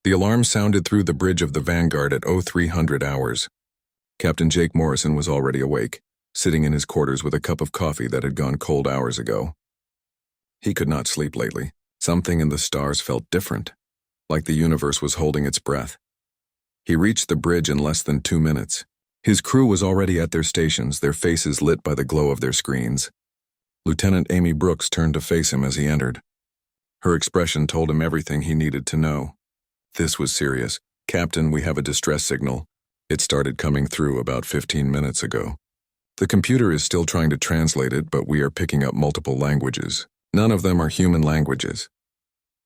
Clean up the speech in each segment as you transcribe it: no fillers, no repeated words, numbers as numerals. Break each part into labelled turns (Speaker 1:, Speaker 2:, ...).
Speaker 1: The alarm sounded through the bridge of the Vanguard at 0300 hours. Captain Jake Morrison was already awake, sitting in his quarters with a cup of coffee that had gone cold hours ago. He could not sleep lately. Something in the stars felt different, like the universe was holding its breath. He reached the bridge in less than 2 minutes. His crew was already at their stations, their faces lit by the glow of their screens. Lieutenant Amy Brooks turned to face him as he entered. Her expression told him everything he needed to know. This was serious. "Captain, we have a distress signal. It started coming through about 15 minutes ago. The computer is still trying to translate it, but we are picking up multiple languages. None of them are human languages."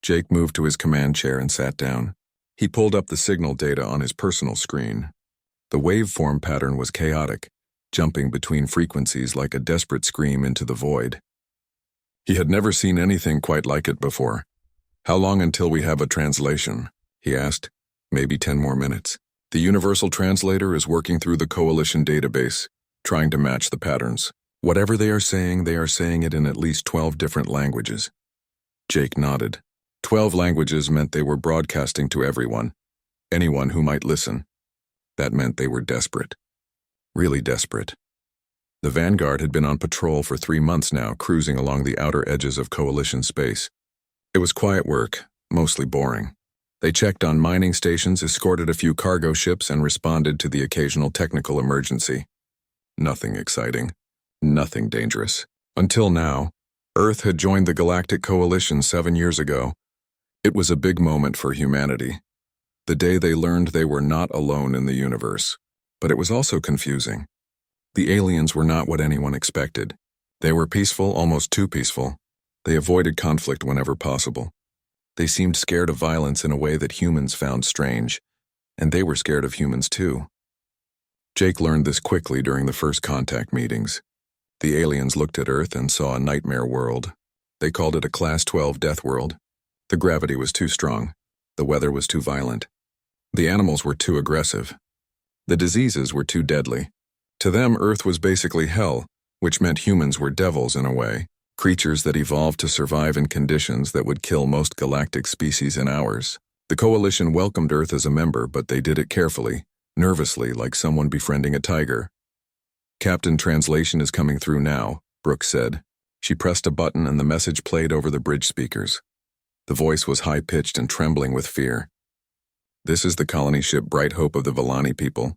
Speaker 1: Jake moved to his command chair and sat down. He pulled up the signal data on his personal screen. The waveform pattern was chaotic, jumping between frequencies like a desperate scream into the void. He had never seen anything quite like it before. "How long until we have a translation?" he asked. "Maybe 10 more minutes. The Universal Translator is working through the Coalition database, trying to match the patterns. Whatever they are saying it in at least 12 different languages." Jake nodded. 12 languages meant they were broadcasting to everyone, anyone who might listen. That meant they were desperate. Really desperate. The Vanguard had been on patrol for 3 months now, cruising along the outer edges of Coalition space. It was quiet work, mostly boring. They checked on mining stations, escorted a few cargo ships, and responded to the occasional technical emergency. Nothing exciting. Nothing dangerous. Until now, Earth had joined the Galactic Coalition 7 years ago. It was a big moment for humanity. The day they learned they were not alone in the universe. But it was also confusing. The aliens were not what anyone expected. They were peaceful, almost too peaceful. They avoided conflict whenever possible. They seemed scared of violence in a way that humans found strange, and they were scared of humans too. Jake learned this quickly during the first contact meetings. The aliens looked at Earth and saw a nightmare world. They called it a Class 12 death world. The gravity was too strong. The weather was too violent. The animals were too aggressive. The diseases were too deadly. To them, Earth was basically hell, which meant humans were devils in a way. Creatures that evolved to survive in conditions that would kill most galactic species in hours. The Coalition welcomed Earth as a member, but they did it carefully, nervously, like someone befriending a tiger. "Captain, translation is coming through now," Brooks said. She pressed a button and the message played over the bridge speakers. The voice was high-pitched and trembling with fear. "This is the colony ship Bright Hope of the Villani people.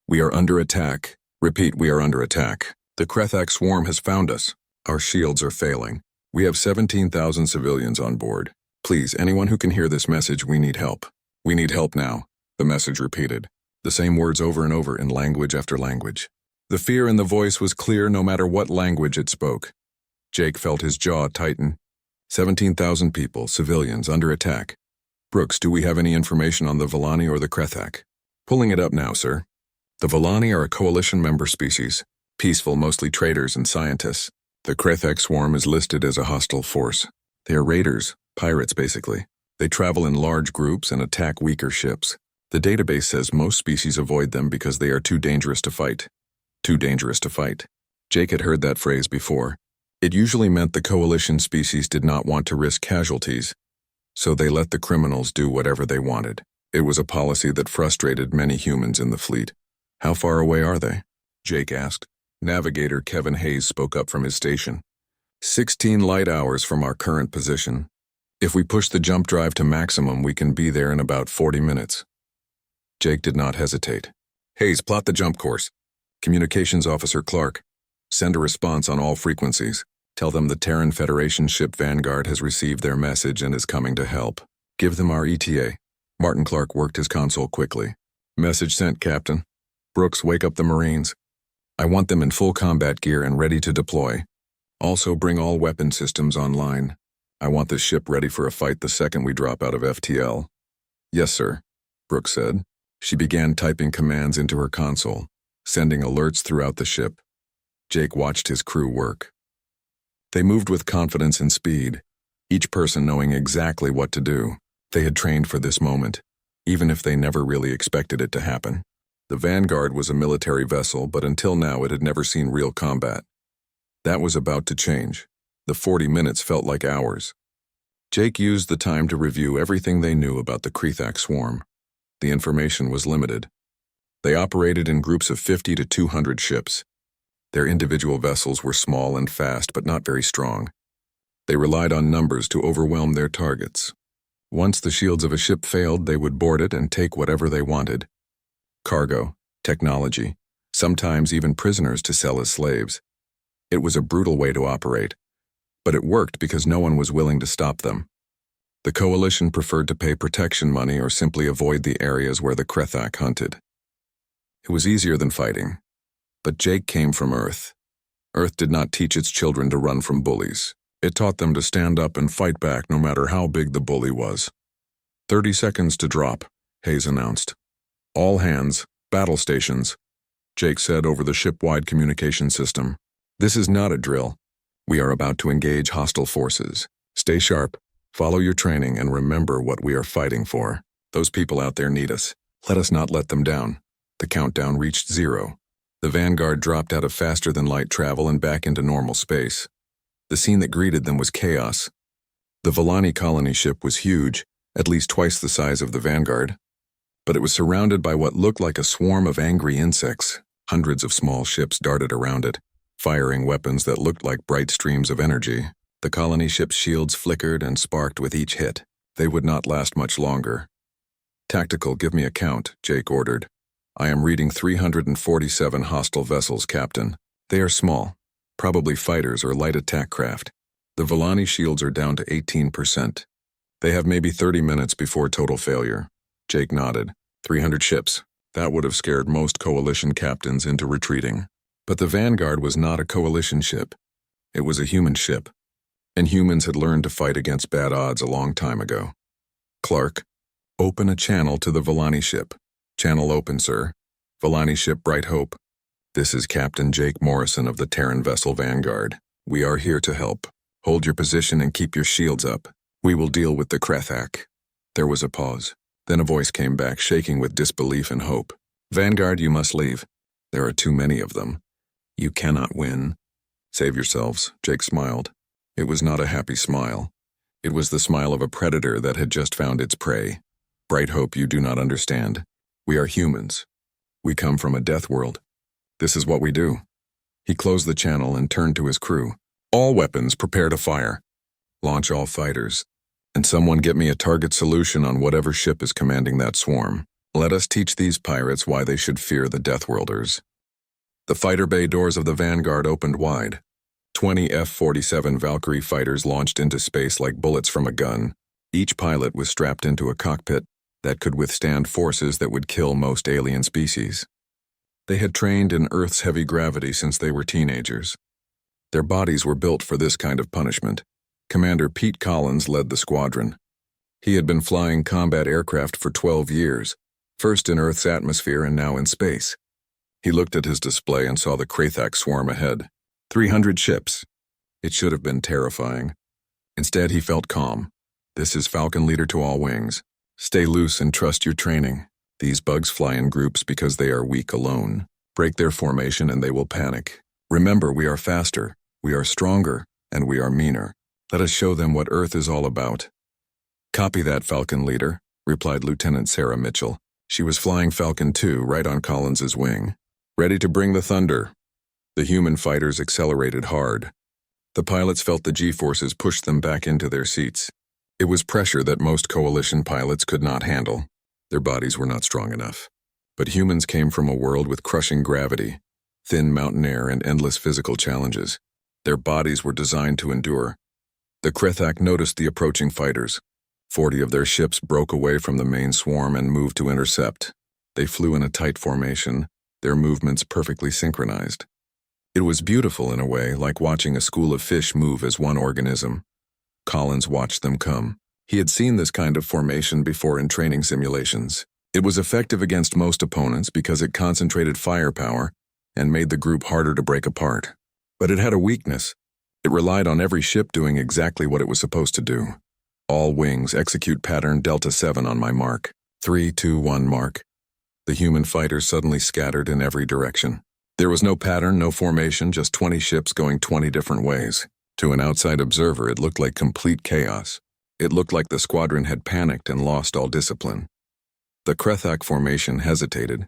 Speaker 1: We are under attack. Repeat, we are under attack. The Krethak swarm has found us. Our shields are failing. We have 17,000 civilians on board. Please, anyone who can hear this message, we need help. We need help now," the message repeated, the same words over and over in language after language. The fear in the voice was clear no matter what language it spoke. Jake felt his jaw tighten. 17,000 people, civilians, under attack. "Brooks, do we have any information on the Villani or the Krethak?" "Pulling it up now, sir. The Villani are a Coalition member species, peaceful, mostly traders and scientists. The Krethak swarm is listed as a hostile force. They are raiders, pirates basically. They travel in large groups and attack weaker ships. The database says most species avoid them because they are too dangerous to fight. Too dangerous to fight." Jake had heard that phrase before. It usually meant the Coalition species did not want to risk casualties, so they let the criminals do whatever they wanted. It was a policy that frustrated many humans in the fleet. "How far away are they?" Jake asked. Navigator Kevin Hayes spoke up from his station. 16 light hours from our current position. If we push the jump drive to maximum, we can be there in about 40 minutes. Jake did not hesitate. "Hayes, plot the jump course. Communications Officer Clark, send a response on all frequencies. Tell them the Terran Federation ship Vanguard has received their message and is coming to help. Give them our ETA." Martin Clark worked his console quickly. "Message sent, Captain. Brooks, wake up the Marines. I want them in full combat gear and ready to deploy. Also bring all weapon systems online. I want this ship ready for a fight the second we drop out of FTL." "Yes, sir," Brooks said. She began typing commands into her console, sending alerts throughout the ship. Jake watched his crew work. They moved with confidence and speed, each person knowing exactly what to do. They had trained for this moment, even if they never really expected it to happen. The Vanguard was a military vessel, but until now it had never seen real combat. That was about to change. The 40 minutes felt like hours. Jake used the time to review everything they knew about the Krethak swarm. The information was limited. They operated in groups of 50 to 200 ships. Their individual vessels were small and fast, but not very strong. They relied on numbers to overwhelm their targets. Once the shields of a ship failed, they would board it and take whatever they wanted. Cargo, technology, sometimes even prisoners to sell as slaves. It was a brutal way to operate, but it worked because no one was willing to stop them. The Coalition preferred to pay protection money or simply avoid the areas where the Krethak hunted. It was easier than fighting, but Jake came from Earth. Earth did not teach its children to run from bullies. It taught them to stand up and fight back no matter how big the bully was. 30 seconds to drop, Hayes announced. All hands, battle stations, Jake said over the ship-wide communication system. This is not a drill. We are about to engage hostile forces. Stay sharp, follow your training, and remember what we are fighting for. Those people out there need us. Let us not let them down. The countdown reached 0. The Vanguard dropped out of faster-than-light travel and back into normal space. The scene that greeted them was chaos. The Volani colony ship was huge, at least twice the size of the Vanguard, but it was surrounded by what looked like a swarm of angry insects. Hundreds of small ships darted around it, firing weapons that looked like bright streams of energy. The colony ship's shields flickered and sparked with each hit. They would not last much longer. Tactical, give me a count, Jake ordered. I am reading 347 hostile vessels, Captain. They are small, probably fighters or light attack craft. The Volani shields are down to 18%. They have maybe 30 minutes before total failure. Jake nodded. 300 ships. That would have scared most Coalition captains into retreating. But the Vanguard was not a Coalition ship. It was a human ship. And humans had learned to fight against bad odds a long time ago. Clark, open a channel to the Volani ship. Channel open, sir. Volani ship Bright Hope. This is Captain Jake Morrison of the Terran vessel Vanguard. We are here to help. Hold your position and keep your shields up. We will deal with the Krethak. There was a pause. Then a voice came back, shaking with disbelief and hope. Vanguard, you must leave. There are too many of them. You cannot win. Save yourselves, Jake smiled. It was not a happy smile. It was the smile of a predator that had just found its prey. Bright Hope, you do not understand. We are humans. We come from a death world. This is what we do. He closed the channel and turned to his crew. All weapons, prepare to fire. Launch all fighters. And someone get me a target solution on whatever ship is commanding that swarm. Let us teach these pirates why they should fear the Deathworlders. The fighter bay doors of the Vanguard opened wide. 20 F-47 Valkyrie fighters launched into space like bullets from a gun. Each pilot was strapped into a cockpit that could withstand forces that would kill most alien species. They had trained in Earth's heavy gravity since they were teenagers. Their bodies were built for this kind of punishment. Commander Pete Collins led the squadron. He had been flying combat aircraft for 12 years, first in Earth's atmosphere and now in space. He looked at his display and saw the Krethak swarm ahead. 300 ships. It should have been terrifying. Instead, he felt calm. This is Falcon Leader to all wings. Stay loose and trust your training. These bugs fly in groups because they are weak alone. Break their formation and they will panic. Remember, we are faster, we are stronger, and we are meaner. Let us show them what Earth is all about. Copy that, Falcon Leader, replied Lieutenant Sarah Mitchell. She was flying Falcon 2 right on Collins's wing. Ready to bring the thunder. The human fighters accelerated hard. The pilots felt the G-forces push them back into their seats. It was pressure that most Coalition pilots could not handle. Their bodies were not strong enough. But humans came from a world with crushing gravity, thin mountain air, and endless physical challenges. Their bodies were designed to endure. The Krethak noticed the approaching fighters. 40 of their ships broke away from the main swarm and moved to intercept. They flew in a tight formation, their movements perfectly synchronized. It was beautiful in a way, like watching a school of fish move as one organism. Collins watched them come. He had seen this kind of formation before in training simulations. It was effective against most opponents because it concentrated firepower and made the group harder to break apart. But it had a weakness. It relied on every ship doing exactly what it was supposed to do. All wings, execute pattern Delta 7 on my mark. 3, 2, 1 mark. The human fighters suddenly scattered in every direction. There was no pattern, no formation, just 20 ships going 20 different ways. To an outside observer, it looked like complete chaos. It looked like the squadron had panicked and lost all discipline. The Krethak formation hesitated.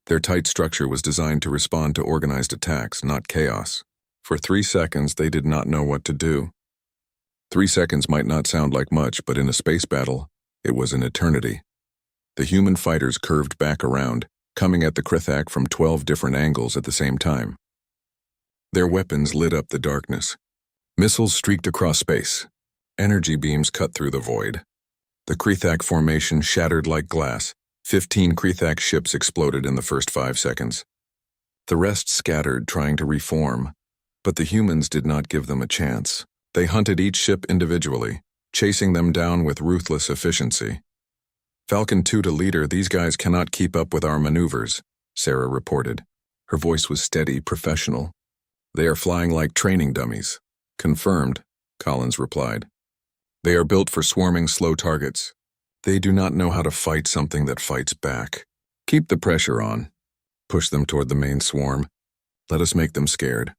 Speaker 1: Their tight structure was designed to respond to organized attacks, not chaos. For 3 seconds, they did not know what to do. 3 seconds might not sound like much, but in a space battle, it was an eternity. The human fighters curved back around, coming at the Krethak from 12 different angles at the same time. Their weapons lit up the darkness. Missiles streaked across space. Energy beams cut through the void. The Krethak formation shattered like glass. 15 Krethak ships exploded in the first 5 seconds. The rest scattered, trying to reform, but the humans did not give them a chance. They hunted each ship individually, chasing them down with ruthless efficiency. Falcon 2 to leader, these guys cannot keep up with our maneuvers, Sarah reported. Her voice was steady, professional. They are flying like training dummies. Confirmed, Collins replied. They are built for swarming slow targets. They do not know how to fight something that fights back. Keep the pressure on. Push them toward the main swarm. Let us make them scared.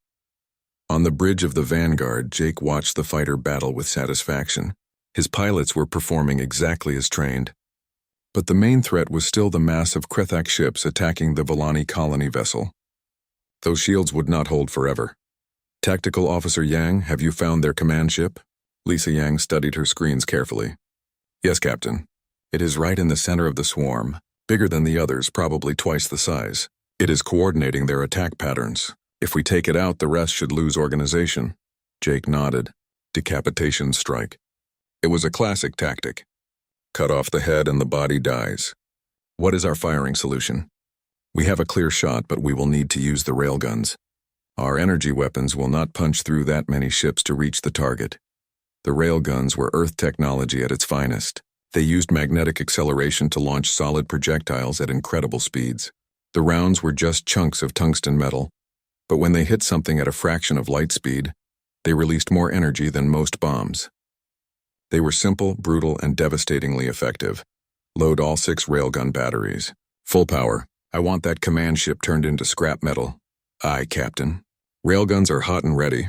Speaker 1: On the bridge of the Vanguard, Jake watched the fighter battle with satisfaction. His pilots were performing exactly as trained. But the main threat was still the mass of Krethak ships attacking the Volani colony vessel. Those shields would not hold forever. Tactical Officer Yang, have you found their command ship? Lisa Yang studied her screens carefully. Yes, Captain. It is right in the center of the swarm, bigger than the others, probably twice the size. It is coordinating their attack patterns. If we take it out, the rest should lose organization. Jake nodded. Decapitation strike. It was a classic tactic. Cut off the head and the body dies. What is our firing solution? We have a clear shot, but we will need to use the railguns. Our energy weapons will not punch through that many ships to reach the target. The railguns were Earth technology at its finest. They used magnetic acceleration to launch solid projectiles at incredible speeds. The rounds were just chunks of tungsten metal, but when they hit something at a fraction of light speed, they released more energy than most bombs. They were simple, brutal, and devastatingly effective. Load all 6 railgun batteries. Full power. I want that command ship turned into scrap metal. Aye, Captain. Railguns are hot and ready.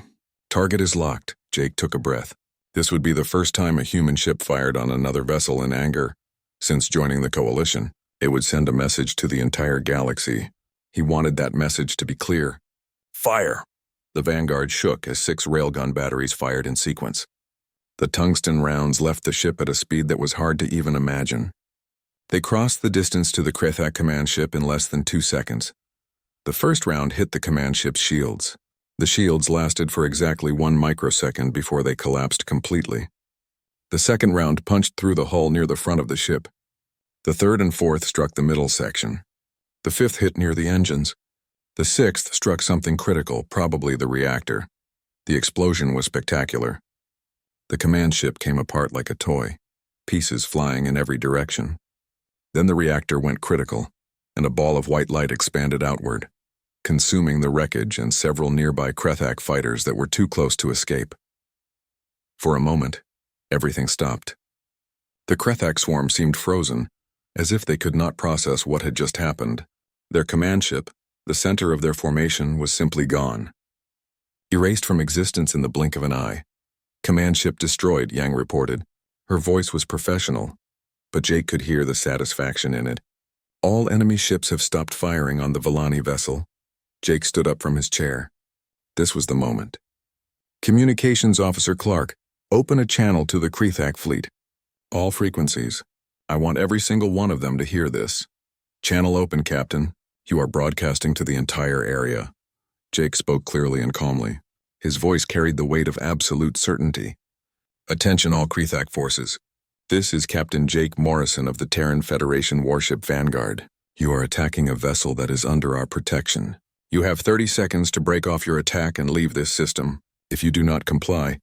Speaker 1: Target is locked. Jake took a breath. This would be the first time a human ship fired on another vessel in anger. Since joining the coalition, it would send a message to the entire galaxy. He wanted that message to be clear. Fire! The Vanguard shook as 6 railgun batteries fired in sequence. The tungsten rounds left the ship at a speed that was hard to even imagine. They crossed the distance to the Krethak command ship in less than 2 seconds. The first round hit the command ship's shields. The shields lasted for exactly 1 microsecond before they collapsed completely. The second round punched through the hull near the front of the ship. The third and fourth struck the middle section. The fifth hit near the engines. The sixth struck something critical, probably the reactor. The explosion was spectacular. The command ship came apart like a toy, pieces flying in every direction. Then the reactor went critical, and a ball of white light expanded outward, consuming the wreckage and several nearby Krethak fighters that were too close to escape. For a moment, everything stopped. The Krethak swarm seemed frozen, as if they could not process what had just happened. Their command ship, the center of their formation, was simply gone. Erased from existence in the blink of an eye. Command ship destroyed, Yang reported. Her voice was professional, but Jake could hear the satisfaction in it. All enemy ships have stopped firing on the Volani vessel. Jake stood up from his chair. This was the moment. Communications Officer Clark, open a channel to the Krethak fleet. All frequencies. I want every single one of them to hear this. Channel open, Captain. You are broadcasting to the entire area. Jake spoke clearly and calmly. His voice carried the weight of absolute certainty. Attention all Krethak forces. This is Captain Jake Morrison of the Terran Federation warship Vanguard. You are attacking a vessel that is under our protection. You have 30 seconds to break off your attack and leave this system. If you do not comply,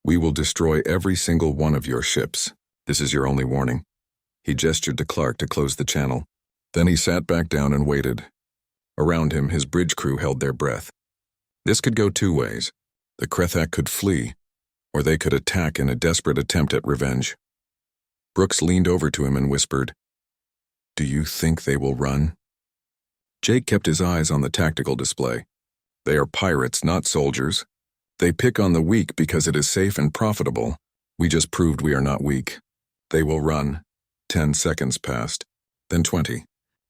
Speaker 1: we will destroy every single one of your ships. This is your only warning. He gestured to Clark to close the channel. Then he sat back down and waited. Around him, his bridge crew held their breath. This could go 2 ways. The Krethak could flee, or they could attack in a desperate attempt at revenge. Brooks leaned over to him and whispered, "Do you think they will run?" Jake kept his eyes on the tactical display. They are pirates, not soldiers. They pick on the weak because it is safe and profitable. We just proved we are not weak. They will run. 10 seconds passed. Then 20.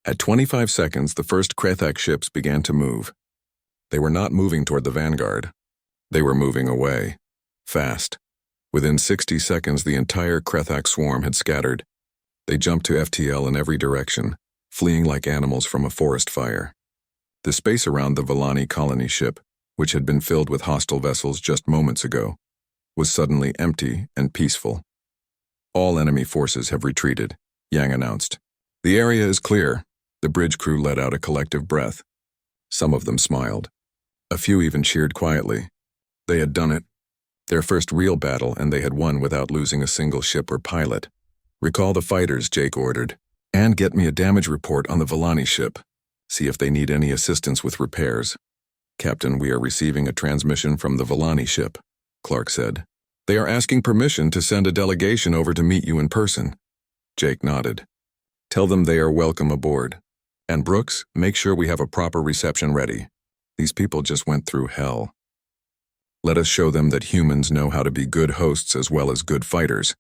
Speaker 1: At 25 seconds, the first Krethak ships began to move. They were not moving toward the vanguard. They were moving away. Fast. Within 60 seconds, the entire Krethak swarm had scattered. They jumped to FTL in every direction, fleeing like animals from a forest fire. The space around the Villani colony ship, which had been filled with hostile vessels just moments ago, was suddenly empty and peaceful. All enemy forces have retreated, Yang announced. The area is clear. The bridge crew let out a collective breath. Some of them smiled. A few even cheered quietly. They had done it. Their first real battle, and they had won without losing a single ship or pilot. Recall the fighters, Jake ordered, and get me a damage report on the Villani ship. See if they need any assistance with repairs. Captain, we are receiving a transmission from the Villani ship, Clark said. They are asking permission to send a delegation over to meet you in person. Jake nodded. Tell them they are welcome aboard. And Brooks, make sure we have a proper reception ready. These people just went through hell. Let us show them that humans know how to be good hosts as well as good fighters.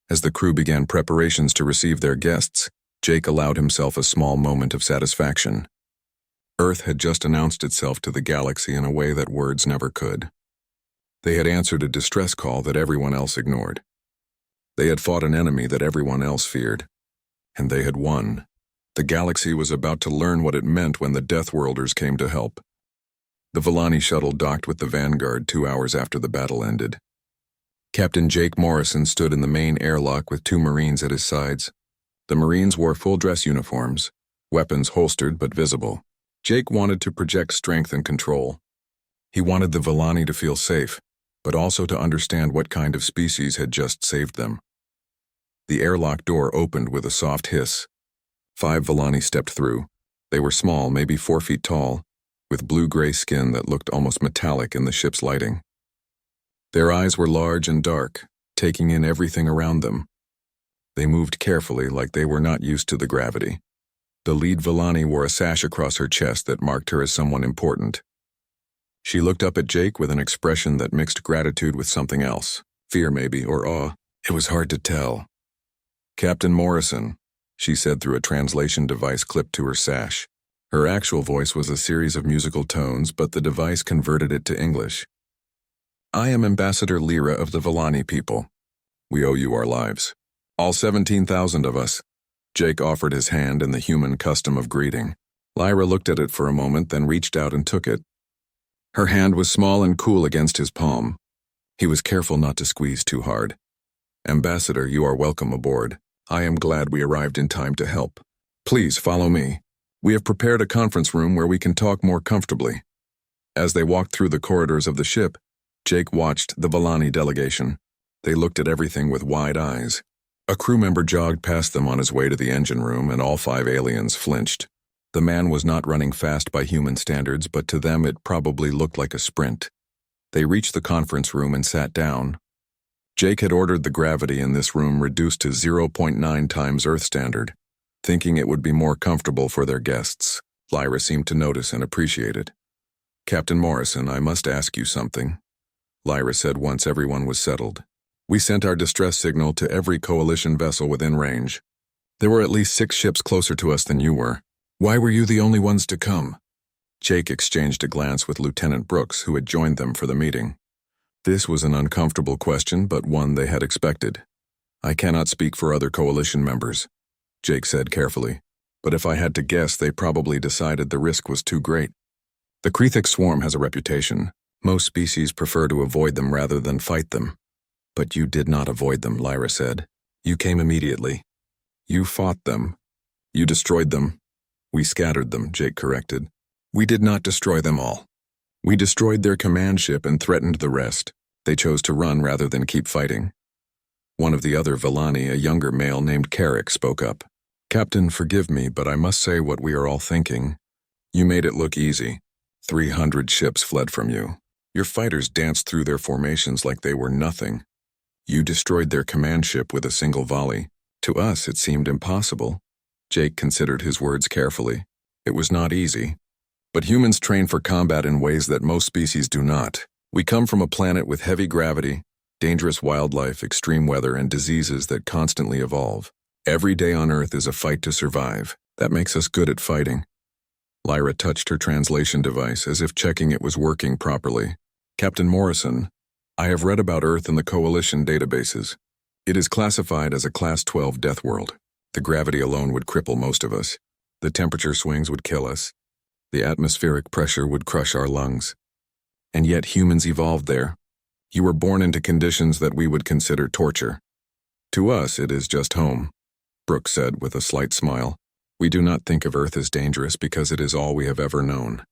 Speaker 1: As the crew began preparations to receive their guests, Jake allowed himself a small moment of satisfaction. Earth had just announced itself to the galaxy in a way that words never could. They had answered a distress call that everyone else ignored. They had fought an enemy that everyone else feared. And they had won. The galaxy was about to learn what it meant when the Deathworlders came to help. The Villani shuttle docked with the Vanguard 2 hours after the battle ended. Captain Jake Morrison stood in the main airlock with 2 Marines at his sides. The Marines wore full-dress uniforms, weapons holstered but visible. Jake wanted to project strength and control. He wanted the Villani to feel safe, but also to understand what kind of species had just saved them. The airlock door opened with a soft hiss. 5 Villani stepped through. They were small, maybe 4 feet tall, with blue-gray skin that looked almost metallic in the ship's lighting. Their eyes were large and dark, taking in everything around them. They moved carefully, like they were not used to the gravity. The lead Villani wore a sash across her chest that marked her as someone important. She looked up at Jake with an expression that mixed gratitude with something else, fear maybe, or awe. It was hard to tell. Captain Morrison, she said through a translation device clipped to her sash. Her actual voice was a series of musical tones, but the device converted it to English. I am Ambassador Lyra of the Villani people. We owe you our lives. All 17,000 of us. Jake offered his hand in the human custom of greeting. Lyra looked at it for a moment, then reached out and took it. Her hand was small and cool against his palm. He was careful not to squeeze too hard. Ambassador, you are welcome aboard. I am glad we arrived in time to help. Please follow me. We have prepared a conference room where we can talk more comfortably. As they walked through the corridors of the ship, Jake watched the Villani delegation. They looked at everything with wide eyes. A crew member jogged past them on his way to the engine room, and all 5 aliens flinched. The man was not running fast by human standards, but to them it probably looked like a sprint. They reached the conference room and sat down. Jake had ordered the gravity in this room reduced to 0.9 times Earth standard, thinking it would be more comfortable for their guests. Lyra seemed to notice and appreciate it. Captain Morrison, I must ask you something, Lyra said once everyone was settled. We sent our distress signal to every coalition vessel within range. There were at least 6 ships closer to us than you were. Why were you the only ones to come? Jake exchanged a glance with Lieutenant Brooks, who had joined them for the meeting. This was an uncomfortable question, but one they had expected. I cannot speak for other coalition members, Jake said carefully, but if I had to guess, they probably decided the risk was too great. The Krethak swarm has a reputation. Most species prefer to avoid them rather than fight them. But you did not avoid them, Lyra said. You came immediately. You fought them. You destroyed them. We scattered them, Jake corrected. We did not destroy them all. We destroyed their command ship and threatened the rest. They chose to run rather than keep fighting. One of the other Villani, a younger male named Carrick, spoke up. Captain, forgive me, but I must say what we are all thinking. You made it look easy. 300 ships fled from you. Your fighters danced through their formations like they were nothing. You destroyed their command ship with a single volley. To us, it seemed impossible. Jake considered his words carefully. It was not easy. But humans train for combat in ways that most species do not. We come from a planet with heavy gravity, Dangerous wildlife, extreme weather, and diseases that constantly evolve. Every day on Earth is a fight to survive. That makes us good at fighting. Lyra touched her translation device as if checking it was working properly. Captain Morrison, I have read about Earth in the Coalition databases. It is classified as a Class 12 death world. The gravity alone would cripple most of us. The temperature swings would kill us. The atmospheric pressure would crush our lungs. And yet humans evolved there. You were born into conditions that we would consider torture. To us, it is just home, Brooks said with a slight smile. We do not think of Earth as dangerous because it is all we have ever known.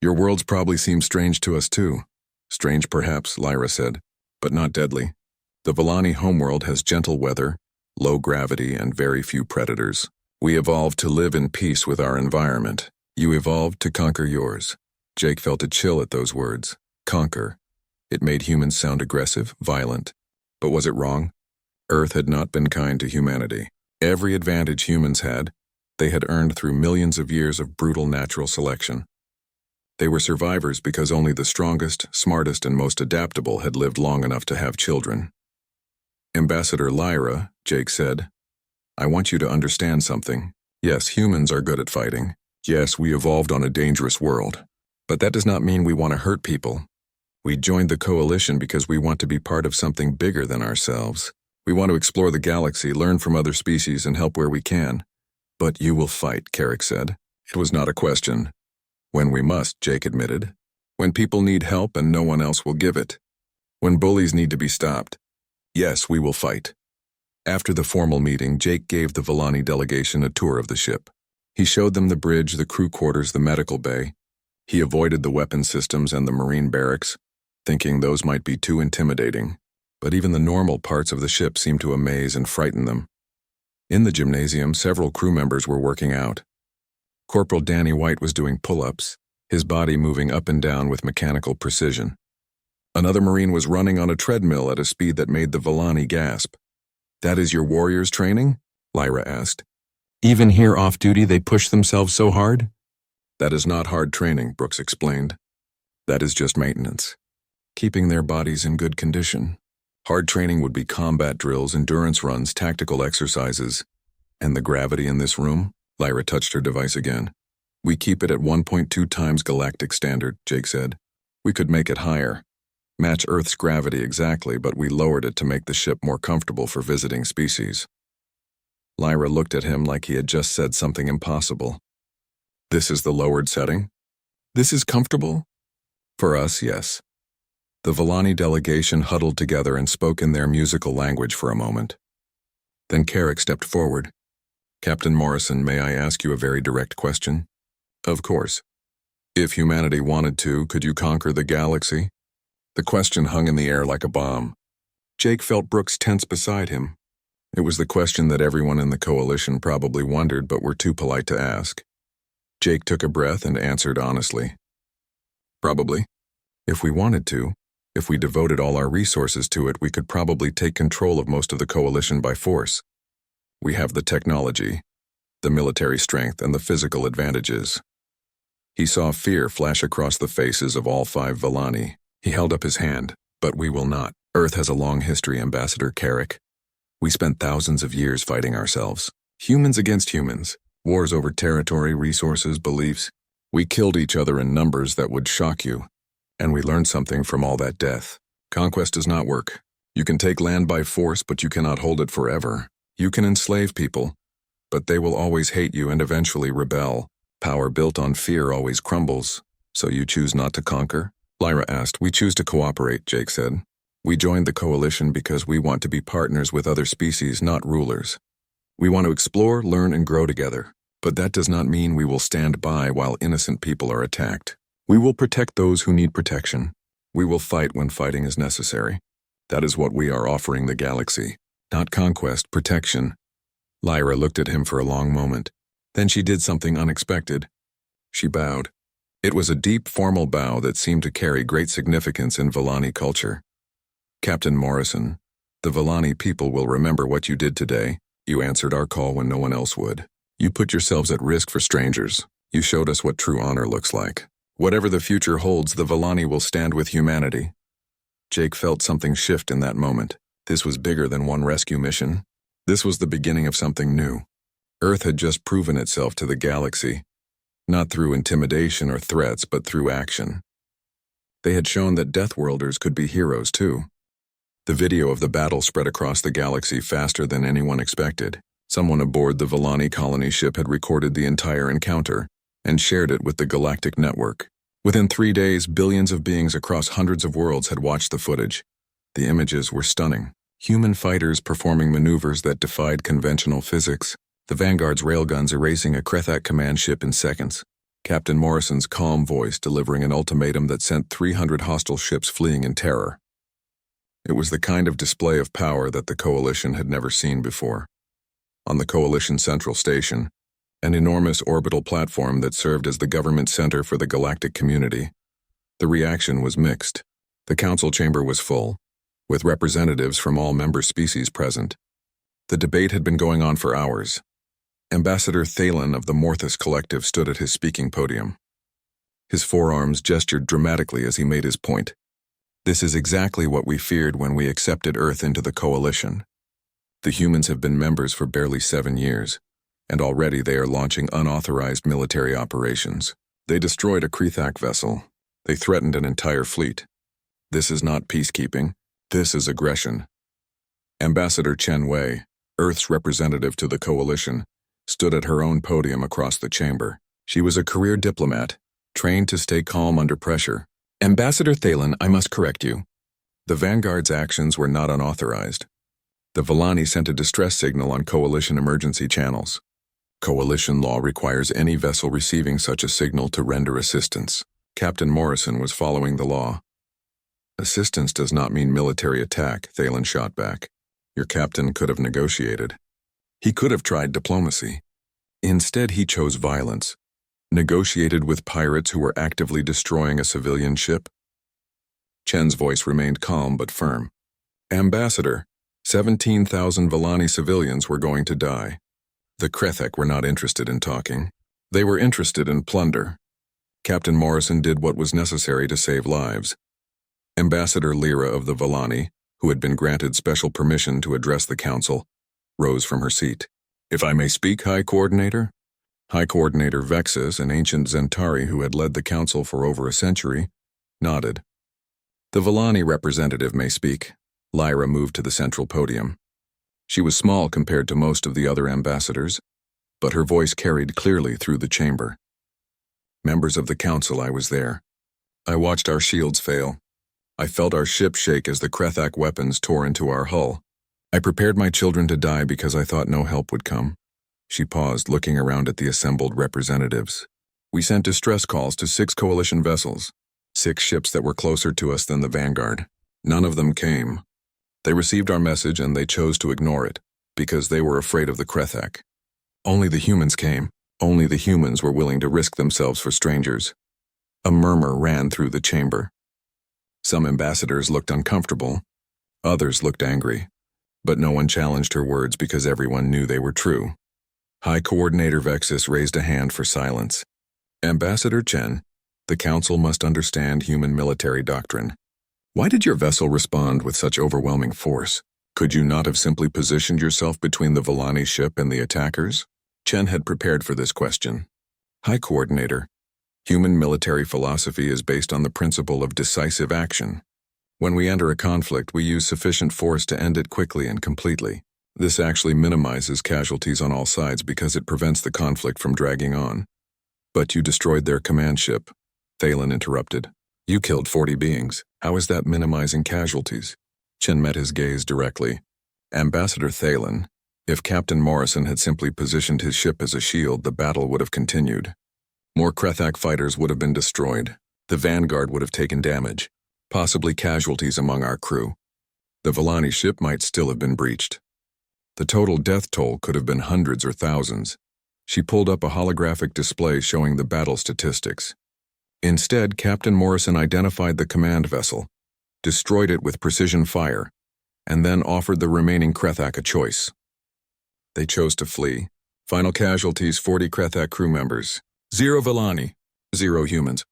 Speaker 1: Your worlds probably seem strange to us too. Strange perhaps, Lyra said, but not deadly. The Vallani homeworld has gentle weather, low gravity, and very few predators. We evolved to live in peace with our environment. You evolved to conquer yours. Jake felt a chill at those words. Conquer. It made humans sound aggressive, violent. But was it wrong? Earth had not been kind to humanity. Every advantage humans had, they had earned through millions of years of brutal natural selection. They were survivors because only the strongest, smartest, and most adaptable had lived long enough to have children. Ambassador Lyra, Jake said, I want you to understand something. Yes, humans are good at fighting. Yes, we evolved on a dangerous world. But that does not mean we want to hurt people. We joined the Coalition because we want to be part of something bigger than ourselves. We want to explore the galaxy, learn from other species, and help where we can. But you will fight, Carrick said. It was not a question. When we must, Jake admitted. When people need help and no one else will give it. When bullies need to be stopped. Yes, we will fight. After the formal meeting, Jake gave the Vallani delegation a tour of the ship. He showed them the bridge, the crew quarters, the medical bay. He avoided the weapon systems and the marine barracks, thinking those might be too intimidating. But even the normal parts of the ship seemed to amaze and frighten them. In the gymnasium, several crew members were working out. Corporal Danny White was doing pull-ups, his body moving up and down with mechanical precision. Another Marine was running on a treadmill at a speed that made the Vallani gasp. That is your warriors' training? Lyra asked. Even here off-duty they push themselves so hard? That is not hard training, Brooks explained. That is just maintenance. Keeping their bodies in good condition. Hard training would be combat drills, endurance runs, tactical exercises. And the gravity in this room? Lyra touched her device again. We keep it at 1.2 times galactic standard, Jake said. We could make it higher. Match Earth's gravity exactly, but we lowered it to make the ship more comfortable for visiting species. Lyra looked at him like he had just said something impossible. This is the lowered setting? This is comfortable? For us, yes. The Vallani delegation huddled together and spoke in their musical language for a moment. Then Carrick stepped forward. Captain Morrison, may I ask you a very direct question? Of course. If humanity wanted to, could you conquer the galaxy? The question hung in the air like a bomb. Jake felt Brooks tense beside him. It was the question that everyone in the Coalition probably wondered but were too polite to ask. Jake took a breath and answered honestly. Probably. If we wanted to, if we devoted all our resources to it, we could probably take control of most of the Coalition by force. We have the technology, the military strength, and the physical advantages. He saw fear flash across the faces of all 5 Vallani. He held up his hand. But we will not. Earth has a long history, Ambassador Carrick. We spent thousands of years fighting ourselves. Humans against humans. Wars over territory, resources, beliefs. We killed each other in numbers that would shock you. And we learned something from all that death. Conquest does not work. You can take land by force, but you cannot hold it forever. You can enslave people, but they will always hate you and eventually rebel. Power built on fear always crumbles. So you choose not to conquer? Lyra asked. We choose to cooperate, Jake said. We joined the Coalition because we want to be partners with other species, not rulers. We want to explore, learn, and grow together. But that does not mean we will stand by while innocent people are attacked. We will protect those who need protection. We will fight when fighting is necessary. That is what we are offering the galaxy. Not conquest, protection. Lyra looked at him for a long moment. Then she did something unexpected. She bowed. It was a deep, formal bow that seemed to carry great significance in Vallani culture. Captain Morrison, the Vallani people will remember what you did today. You answered our call when no one else would. You put yourselves at risk for strangers. You showed us what true honor looks like. Whatever the future holds, the Vallani will stand with humanity. Jake felt something shift in that moment. This was bigger than one rescue mission. This was the beginning of something new. Earth had just proven itself to the galaxy, not through intimidation or threats, but through action. They had shown that Deathworlders could be heroes too. The video of the battle spread across the galaxy faster than anyone expected. Someone aboard the Villani colony ship had recorded the entire encounter and shared it with the Galactic Network. Within 3 days, billions of beings across hundreds of worlds had watched the footage. The images were stunning. Human fighters performing maneuvers that defied conventional physics. The Vanguard's railguns erasing a Krethak command ship in seconds. Captain Morrison's calm voice delivering an ultimatum that sent 300 hostile ships fleeing in terror. It was the kind of display of power that the Coalition had never seen before. On the Coalition Central Station, an enormous orbital platform that served as the government center for the galactic community, the reaction was mixed. The council chamber was full, with representatives from all member species present. The debate had been going on for hours. Ambassador Thalen of the Morthus Collective stood at his speaking podium. His forearms gestured dramatically as he made his point. This is exactly what we feared when we accepted Earth into the Coalition. The humans have been members for barely 7 years, and already they are launching unauthorized military operations. They destroyed a Krethak vessel. They threatened an entire fleet. This is not peacekeeping. This is aggression. Ambassador Chen Wei, Earth's representative to the Coalition, stood at her own podium across the chamber. She was a career diplomat, trained to stay calm under pressure. Ambassador Thalen, I must correct you. The Vanguard's actions were not unauthorized. The Villani sent a distress signal on Coalition emergency channels. Coalition law requires any vessel receiving such a signal to render assistance. Captain Morrison was following the law. Assistance does not mean military attack, Thalen shot back. Your captain could have negotiated. He could have tried diplomacy. Instead, he chose violence. Negotiated with pirates who were actively destroying a civilian ship. Chen's voice remained calm but firm. Ambassador, 17,000 Villani civilians were going to die. The Krethak were not interested in talking. They were interested in plunder. Captain Morrison did what was necessary to save lives. Ambassador Lyra of the Villani, who had been granted special permission to address the council, rose from her seat. If I may speak, High Coordinator? High Coordinator Vexus, an ancient Zentari who had led the council for over a century, nodded. The Villani representative may speak. Lyra moved to the central podium. She was small compared to most of the other ambassadors, but her voice carried clearly through the chamber. Members of the council, I was there. I watched our shields fail. I felt our ship shake as the Krethak weapons tore into our hull. I prepared my children to die because I thought no help would come. She paused, looking around at the assembled representatives. We sent distress calls to 6 coalition vessels, 6 ships that were closer to us than the Vanguard. None of them came. They received our message and they chose to ignore it, because they were afraid of the Krethak. Only the humans came. Only the humans were willing to risk themselves for strangers. A murmur ran through the chamber. Some ambassadors looked uncomfortable. Others looked angry. But no one challenged her words because everyone knew they were true. High Coordinator Vexus raised a hand for silence. Ambassador Chen, the Council must understand human military doctrine. Why did your vessel respond with such overwhelming force? Could you not have simply positioned yourself between the Villani ship and the attackers? Chen had prepared for this question. High Coordinator, human military philosophy is based on the principle of decisive action. When we enter a conflict, we use sufficient force to end it quickly and completely. This actually minimizes casualties on all sides because it prevents the conflict from dragging on. But you destroyed their command ship, Thalen interrupted. You killed 40 beings. How is that minimizing casualties? Chen met his gaze directly. Ambassador Thalen, if Captain Morrison had simply positioned his ship as a shield, the battle would have continued. More Krethak fighters would have been destroyed. The Vanguard would have taken damage, possibly casualties among our crew. The Villani ship might still have been breached. The total death toll could have been hundreds or thousands. She pulled up a holographic display showing the battle statistics. Instead, Captain Morrison identified the command vessel, destroyed it with precision fire, and then offered the remaining Krethak a choice. They chose to flee. Final casualties, 40 Krethak crew members. 0 Villani, 0 humans.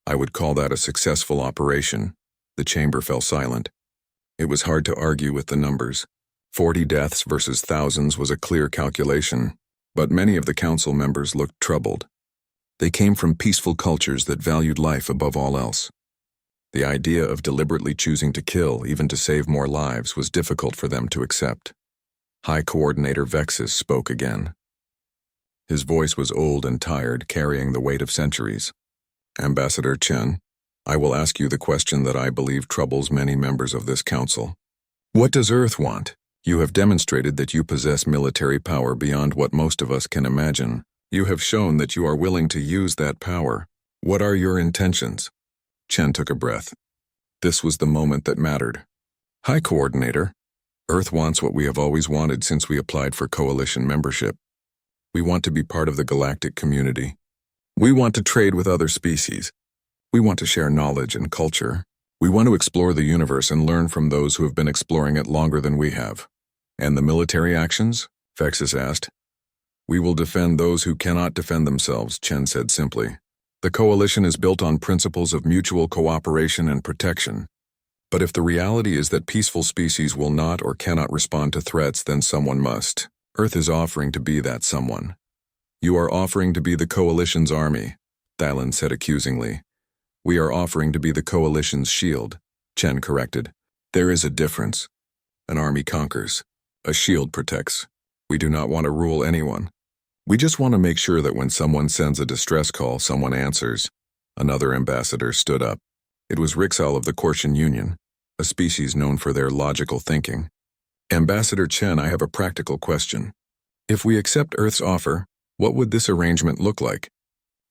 Speaker 1: I would call that a successful operation. The chamber fell silent. It was hard to argue with the numbers. 40 deaths versus thousands was a clear calculation, but many of the council members looked troubled. They came from peaceful cultures that valued life above all else. The idea of deliberately choosing to kill, even to save more lives, was difficult for them to accept. High Coordinator Vexus spoke again. His voice was old and tired, carrying the weight of centuries. Ambassador Chen, I will ask you the question that I believe troubles many members of this council. What does Earth want? You have demonstrated that you possess military power beyond what most of us can imagine. You have shown that you are willing to use that power. What are your intentions? Chen took a breath. This was the moment that mattered. High Coordinator, Earth wants what we have always wanted since we applied for coalition membership. We want to be part of the galactic community. We want to trade with other species. We want to share knowledge and culture. We want to explore the universe and learn from those who have been exploring it longer than we have. And the military actions? Vexus asked. We will defend those who cannot defend themselves, Chen said simply. The coalition is built on principles of mutual cooperation and protection. But if the reality is that peaceful species will not or cannot respond to threats, then someone must. Earth is offering to be that someone. You are offering to be the coalition's army, Thalen said accusingly. We are offering to be the coalition's shield, Chen corrected. There is a difference. An army conquers. A shield protects. We do not want to rule anyone. We just want to make sure that when someone sends a distress call, someone answers. Another ambassador stood up. It was Rixal of the Kortian Union, a species known for their logical thinking. Ambassador Chen, I have a practical question. If we accept Earth's offer, what would this arrangement look like?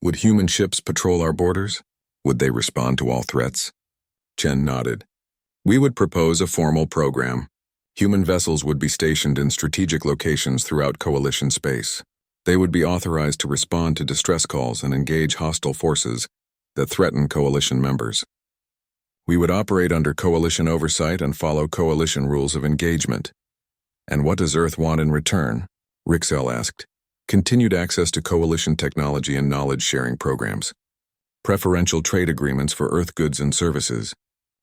Speaker 1: Would human ships patrol our borders? Would they respond to all threats? Chen nodded. We would propose a formal program. Human vessels would be stationed in strategic locations throughout coalition space. They would be authorized to respond to distress calls and engage hostile forces that threaten coalition members. We would operate under coalition oversight and follow coalition rules of engagement. And what does Earth want in return? Rixel asked. Continued access to coalition technology and knowledge-sharing programs. Preferential trade agreements for Earth goods and services.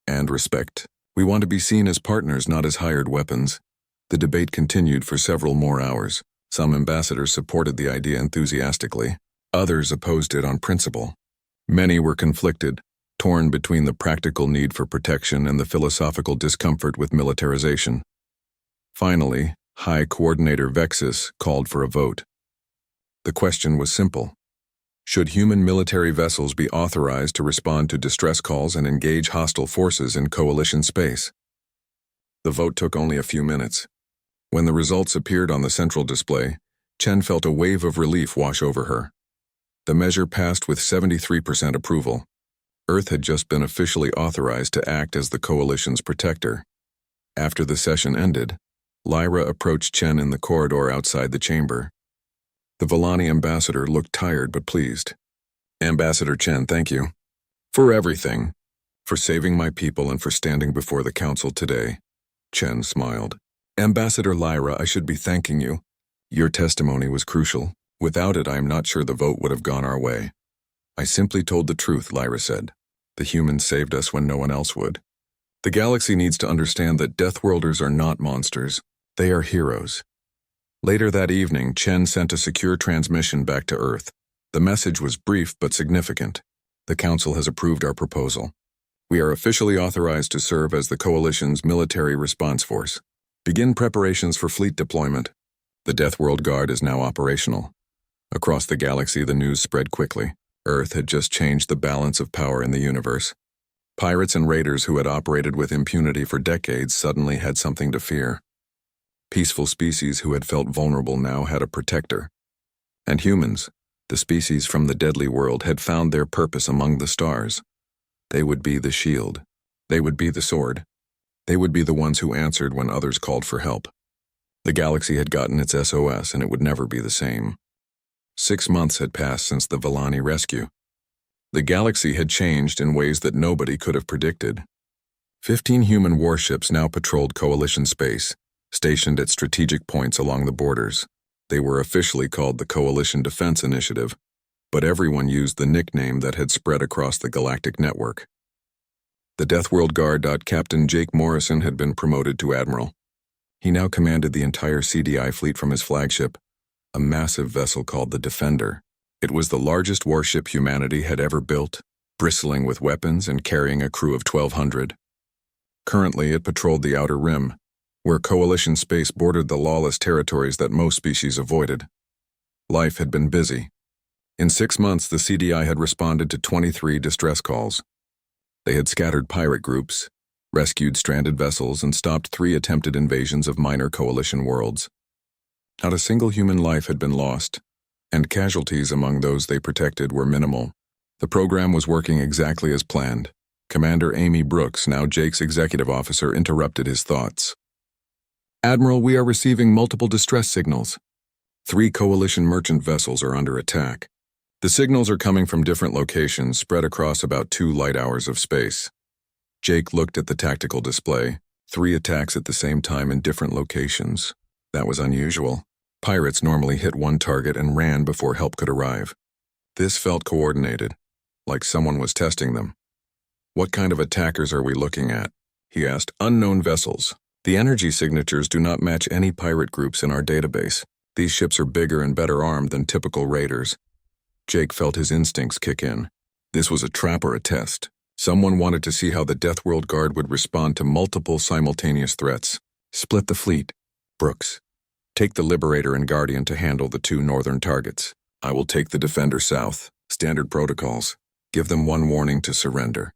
Speaker 1: And respect. We want to be seen as partners, not as hired weapons. The debate continued for several more hours. Some ambassadors supported the idea enthusiastically. Others opposed it on principle. Many were conflicted, torn between the practical need for protection and the philosophical discomfort with militarization. Finally, High Coordinator Vexus called for a vote. The question was simple. Should human military vessels be authorized to respond to distress calls and engage hostile forces in coalition space? The vote took only a few minutes. When the results appeared on the central display, Chen felt a wave of relief wash over her. The measure passed with 73% approval. Earth had just been officially authorized to act as the coalition's protector. After the session ended, Lyra approached Chen in the corridor outside the chamber. The Vellani ambassador looked tired but pleased. Ambassador Chen, thank you. For everything. For saving my people and for standing before the council today. Chen smiled. Ambassador Lyra, I should be thanking you. Your testimony was crucial. Without it, I am not sure the vote would have gone our way. I simply told the truth, Lyra said. The humans saved us when no one else would. The galaxy needs to understand that Deathworlders are not monsters. They are heroes. Later that evening, Chen sent a secure transmission back to Earth. The message was brief but significant. The Council has approved our proposal. We are officially authorized to serve as the Coalition's military response force. Begin preparations for fleet deployment. The Deathworld Guard is now operational. Across the galaxy, the news spread quickly. Earth had just changed the balance of power in the universe. Pirates and raiders who had operated with impunity for decades suddenly had something to fear. Peaceful species who had felt vulnerable now had a protector. And humans, the species from the deadly world, had found their purpose among the stars. They would be the shield. They would be the sword. They would be the ones who answered when others called for help. The galaxy had gotten its SOS, and it would never be the same. 6 months had passed since the Vellani rescue. The galaxy had changed in ways that nobody could have predicted. 15 human warships now patrolled Coalition space, stationed at strategic points along the borders. They were officially called the Coalition Defense Initiative, but everyone used the nickname that had spread across the galactic network. The Deathworld Guard. Captain Jake Morrison had been promoted to Admiral. He now commanded the entire CDI fleet from his flagship, a massive vessel called the Defender. It was the largest warship humanity had ever built, bristling with weapons and carrying a crew of 1,200. Currently, it patrolled the Outer Rim, where Coalition space bordered the lawless territories that most species avoided. Life had been busy. In 6 months, the CDI had responded to 23 distress calls. They had scattered pirate groups, rescued stranded vessels, and stopped 3 attempted invasions of minor Coalition worlds. Not a single human life had been lost, and casualties among those they protected were minimal. The program was working exactly as planned. Commander Amy Brooks, now Jake's executive officer, interrupted his thoughts. "Admiral, we are receiving multiple distress signals. 3 Coalition merchant vessels are under attack. The signals are coming from different locations spread across about 2 light hours of space." Jake looked at the tactical display. 3 attacks at the same time in different locations. That was unusual. Pirates normally hit one target and ran before help could arrive. This felt coordinated, like someone was testing them. "What kind of attackers are we looking at?" he asked. "Unknown vessels. The energy signatures do not match any pirate groups in our database. These ships are bigger and better armed than typical raiders." Jake felt his instincts kick in. This was a trap or a test. Someone wanted to see how the Deathworld Guard would respond to multiple simultaneous threats. "Split the fleet. Brooks, take the Liberator and Guardian to handle the 2 northern targets. I will take the Defender south. Standard protocols. Give them 1 warning to surrender.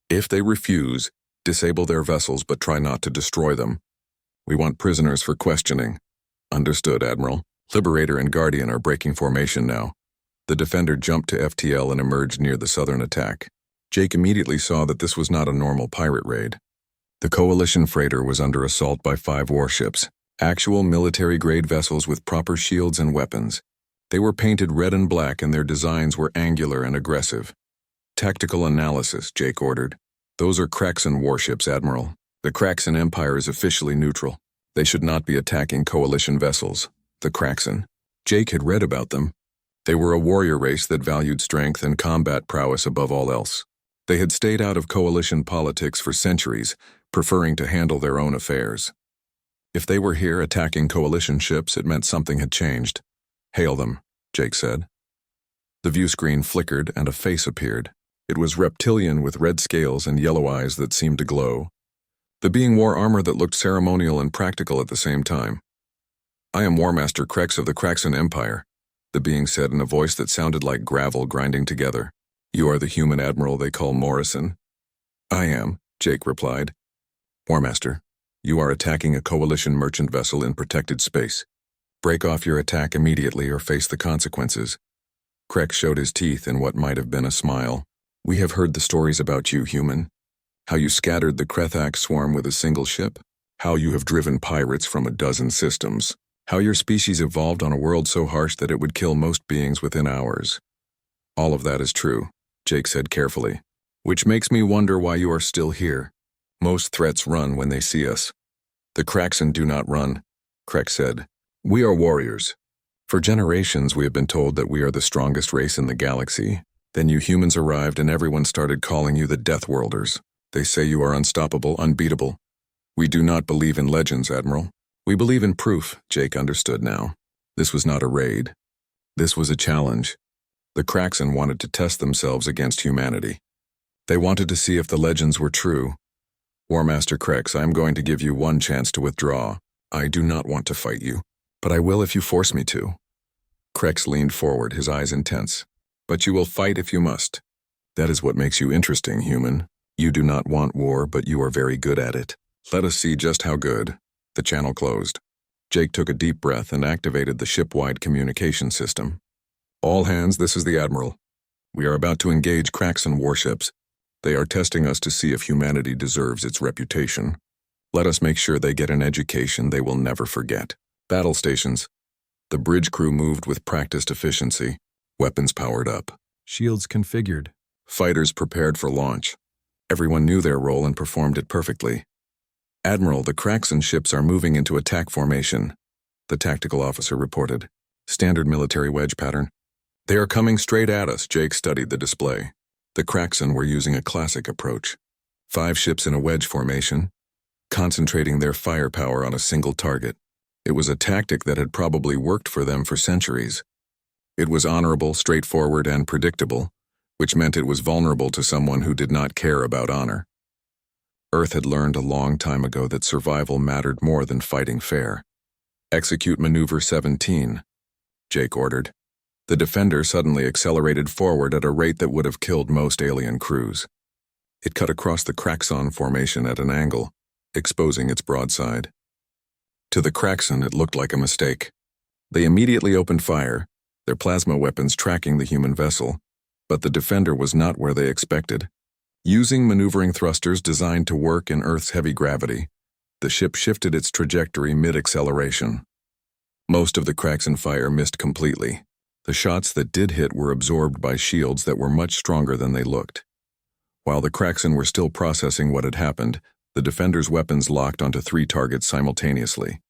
Speaker 1: If they refuse, disable their vessels but try not to destroy them. We want prisoners for questioning." "Understood, Admiral. Liberator and Guardian are breaking formation now." The Defender jumped to FTL and emerged near the southern attack. Jake immediately saw that this was not a normal pirate raid. The Coalition freighter was under assault by 5 warships, actual military-grade vessels with proper shields and weapons. They were painted red and black and their designs were angular and aggressive. "Tactical analysis," Jake ordered. "Those are Kraxan warships, Admiral. The Kraxan Empire is officially neutral. They should not be attacking Coalition vessels." The Kraxan. Jake had read about them. They were a warrior race that valued strength and combat prowess above all else. They had stayed out of Coalition politics for centuries, preferring to handle their own affairs. If they were here attacking Coalition ships, it meant something had changed. "Hail them," Jake said. The view screen flickered and a face appeared. It was reptilian with red scales and yellow eyes that seemed to glow. The being wore armor that looked ceremonial and practical at the same time. "I am War Master Krex of the Kraxan Empire," the being said in a voice that sounded like gravel grinding together. "You are the human admiral they call Morrison?" "I am," Jake replied. "War Master, you are attacking a Coalition merchant vessel in protected space. Break off your attack immediately or face the consequences." Krex showed his teeth in what might have been a smile. "We have heard the stories about you, human. How you scattered the Krethak swarm with a single ship. How you have driven pirates from a dozen systems. How your species evolved on a world so harsh that it would kill most beings within hours. All of that is true," Jake said carefully. "Which makes me wonder why you are still here. Most threats run when they see us." "The Kraxan do not run," Krex said. "We are warriors. For generations we have been told that we are the strongest race in the galaxy. Then you humans arrived and everyone started calling you the Deathworlders. They say you are unstoppable, unbeatable. We do not believe in legends, Admiral. We believe in proof." Jake understood now. This was not a raid. This was a challenge. The Kraxan wanted to test themselves against humanity. They wanted to see if the legends were true. "War Master Krex, I am going to give you 1 chance to withdraw. I do not want to fight you, but I will if you force me to." Krex leaned forward, his eyes intense. "But you will fight if you must. That is what makes you interesting, human. You do not want war, but you are very good at it. Let us see just how good." The channel closed. Jake took a deep breath and activated the ship-wide communication system. "All hands, this is the Admiral. We are about to engage Kraxan warships. They are testing us to see if humanity deserves its reputation. Let us make sure they get an education they will never forget." Battle stations. The bridge crew moved with practiced efficiency. Weapons powered up. Shields configured. Fighters prepared for launch. Everyone knew their role and performed it perfectly. "Admiral, the Kraxan ships are moving into attack formation," the tactical officer reported. "Standard military wedge pattern." "They are coming straight at us," Jake studied the display. The Kraxan were using a classic approach. 5 ships in a wedge formation, concentrating their firepower on a single target. It was a tactic that had probably worked for them for centuries. It was honorable, straightforward, and predictable, which meant it was vulnerable to someone who did not care about honor. Earth had learned a long time ago that survival mattered more than fighting fair. "Execute Maneuver 17, Jake ordered. The Defender suddenly accelerated forward at a rate that would have killed most alien crews. It cut across the Kraxon formation at an angle, exposing its broadside. To the Kraxon, it looked like a mistake. They immediately opened fire, their plasma weapons tracking the human vessel, but the Defender was not where they expected. Using maneuvering thrusters designed to work in Earth's heavy gravity, the ship shifted its trajectory mid-acceleration. Most of the Kraxon fire missed completely. The shots that did hit were absorbed by shields that were much stronger than they looked. While the Kraxon were still processing what had happened, the Defender's weapons locked onto 3 targets simultaneously.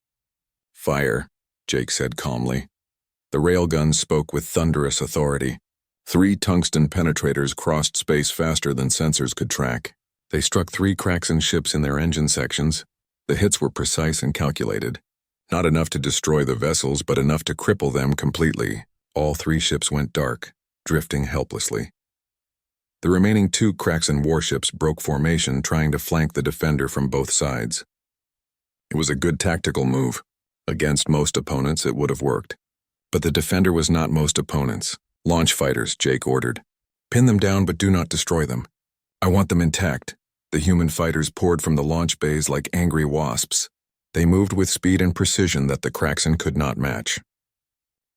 Speaker 1: "Fire," Jake said calmly. The railguns spoke with thunderous authority. 3 tungsten penetrators crossed space faster than sensors could track. They struck 3 Kraxon ships in their engine sections. The hits were precise and calculated. Not enough to destroy the vessels, but enough to cripple them completely. All 3 ships went dark, drifting helplessly. The remaining 2 Kraxon warships broke formation, trying to flank the Defender from both sides. It was a good tactical move. Against most opponents, it would have worked. But the Defender was not most opponents. "Launch fighters," Jake ordered. "Pin them down, but do not destroy them. I want them intact." The human fighters poured from the launch bays like angry wasps. They moved with speed and precision that the Kraxon could not match.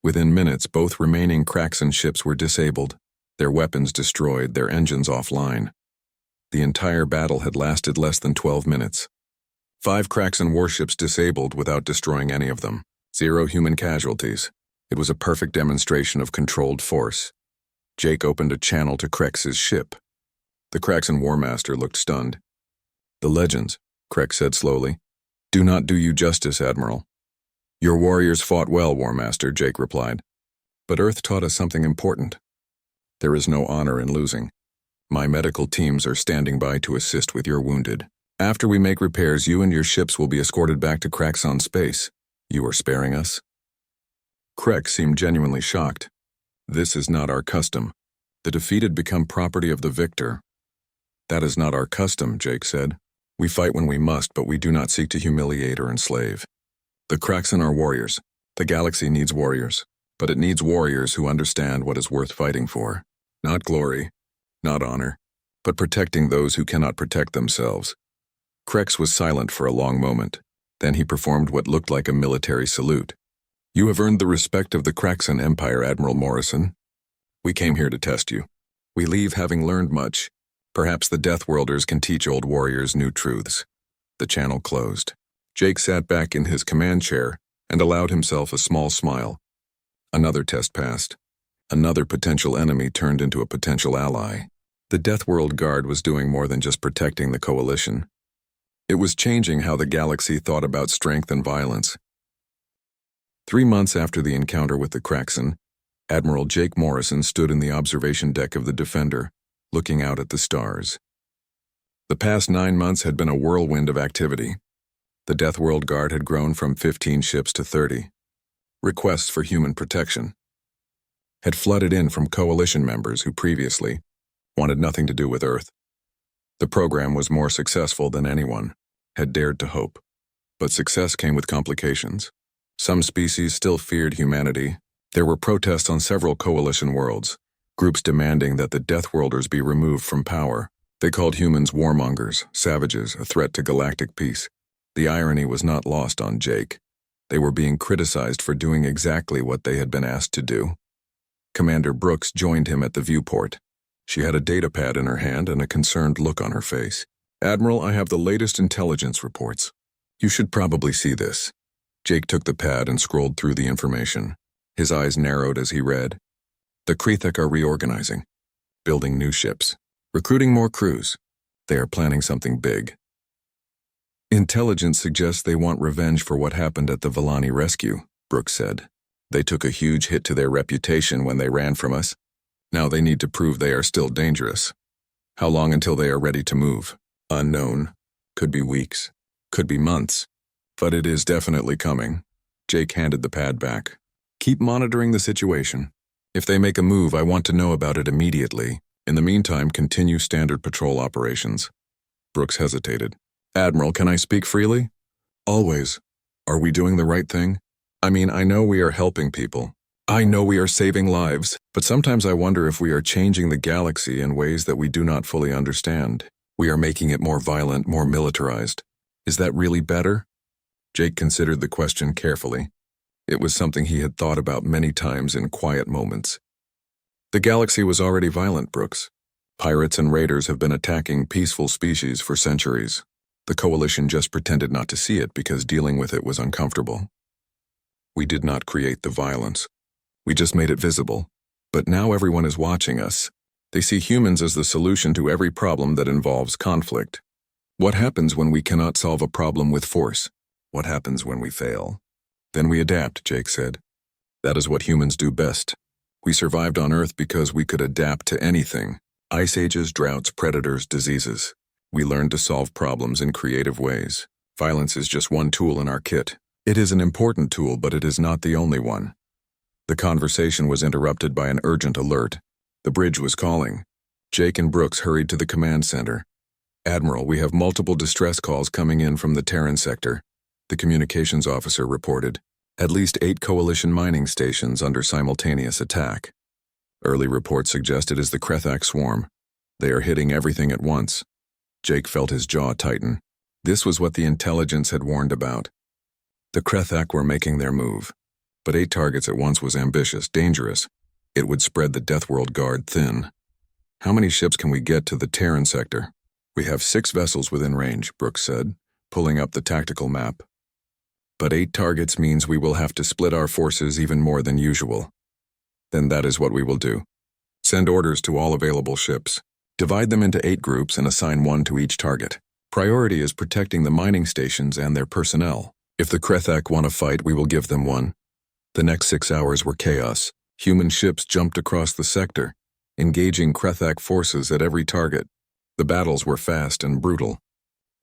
Speaker 1: Within minutes, both remaining Kraxon ships were disabled, their weapons destroyed, their engines offline. The entire battle had lasted less than 12 minutes. 5 Kraxon warships disabled without destroying any of them. 0 human casualties. It was a perfect demonstration of controlled force. Jake opened a channel to Krex's ship. The Kraxon War Master looked stunned. "The legends," Krex said slowly, "do not do you justice, Admiral." "Your warriors fought well, War Master," Jake replied. "But Earth taught us something important. There is no honor in losing. My medical teams are standing by to assist with your wounded. After we make repairs, you and your ships will be escorted back to Kraxon space. You are sparing us?" Krex seemed genuinely shocked. "This is not our custom. The defeated become property of the victor." "That is not our custom," Jake said. "We fight when we must, but we do not seek to humiliate or enslave. The Kraxon are warriors. The galaxy needs warriors, but it needs warriors who understand what is worth fighting for. Not glory, not honor, but protecting those who cannot protect themselves." Krex was silent for a long moment. Then he performed what looked like a military salute. "You have earned the respect of the Kraxon Empire, Admiral Morrison. We came here to test you. We leave having learned much. Perhaps the Deathworlders can teach old warriors new truths." The channel closed. Jake sat back in his command chair and allowed himself a small smile. Another test passed. Another potential enemy turned into a potential ally. The Deathworld Guard was doing more than just protecting the Coalition. It was changing how the galaxy thought about strength and violence. 3 months after the encounter with the Kraxon, Admiral Jake Morrison stood in the observation deck of the Defender, looking out at the stars. The past 9 months had been a whirlwind of activity. The Deathworld Guard had grown from 15 ships to 30. Requests for human protection had flooded in from Coalition members who previously wanted nothing to do with Earth. The program was more successful than anyone had dared to hope, but success came with complications. Some species still feared humanity. There were protests on several Coalition worlds, groups demanding that the Deathworlders be removed from power. They called humans warmongers, savages, a threat to galactic peace. The irony was not lost on Jake. They were being criticized for doing exactly what they had been asked to do. Commander Brooks joined him at the viewport. She had a datapad in her hand and a concerned look on her face. "Admiral, I have the latest intelligence reports. You should probably see this." Jake took the pad and scrolled through the information. His eyes narrowed as he read. "The Krethek are reorganizing, building new ships, recruiting more crews. They are planning something big. Intelligence suggests they want revenge for what happened at the Villani rescue," Brooks said. "They took a huge hit to their reputation when they ran from us. Now they need to prove they are still dangerous. How long until they are ready to move?" Unknown. Could be weeks. Could be months. But it is definitely coming. Jake handed the pad back. Keep monitoring the situation. If they make a move, I want to know about it immediately. In the meantime, continue standard patrol operations. Brooks hesitated. Admiral, can I speak freely? Always. Are we doing the right thing? I mean, I know we are helping people. I know we are saving lives, but sometimes I wonder if we are changing the galaxy in ways that we do not fully understand. We are making it more violent, more militarized. Is that really better? Jake considered the question carefully. It was something he had thought about many times in quiet moments. The galaxy was already violent, Brooks. Pirates and raiders have been attacking peaceful species for centuries. The Coalition just pretended not to see it because dealing with it was uncomfortable. We did not create the violence. We just made it visible. But now everyone is watching us. They see humans as the solution to every problem that involves conflict. What happens when we cannot solve a problem with force? What happens when we fail? Then we adapt, Jake said. That is what humans do best. We survived on Earth because we could adapt to anything. Ice ages, droughts, predators, diseases. We learned to solve problems in creative ways. Violence is just one tool in our kit. It is an important tool, but it is not the only one. The conversation was interrupted by an urgent alert. The bridge was calling. Jake and Brooks hurried to the command center. Admiral, we have multiple distress calls coming in from the Terran sector. The communications officer reported. At least 8 Coalition mining stations under simultaneous attack. Early reports suggest it is the Krethak swarm. They are hitting everything at once. Jake felt his jaw tighten. This was what the intelligence had warned about. The Krethak were making their move. But 8 targets at once was ambitious, dangerous. It would spread the Deathworld Guard thin. How many ships can we get to the Terran sector? We have 6 vessels within range, Brooks said, pulling up the tactical map. But 8 targets means we will have to split our forces even more than usual. Then that is what we will do. Send orders to all available ships. Divide them into 8 groups and assign 1 to each target. Priority is protecting the mining stations and their personnel. If the Krethak want to fight, we will give them one. The next 6 hours were chaos. Human ships jumped across the sector, engaging Krethak forces at every target. The battles were fast and brutal.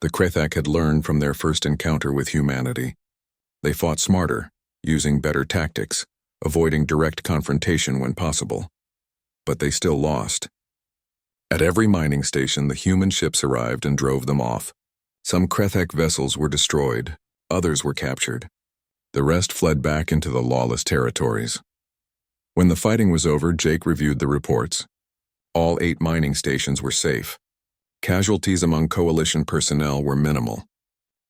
Speaker 1: The Krethak had learned from their first encounter with humanity. They fought smarter, using better tactics, avoiding direct confrontation when possible. But they still lost. At every mining station, the human ships arrived and drove them off. Some Krethak vessels were destroyed, others were captured. The rest fled back into the lawless territories. When the fighting was over, Jake reviewed the reports. All 8 mining stations were safe. Casualties among Coalition personnel were minimal.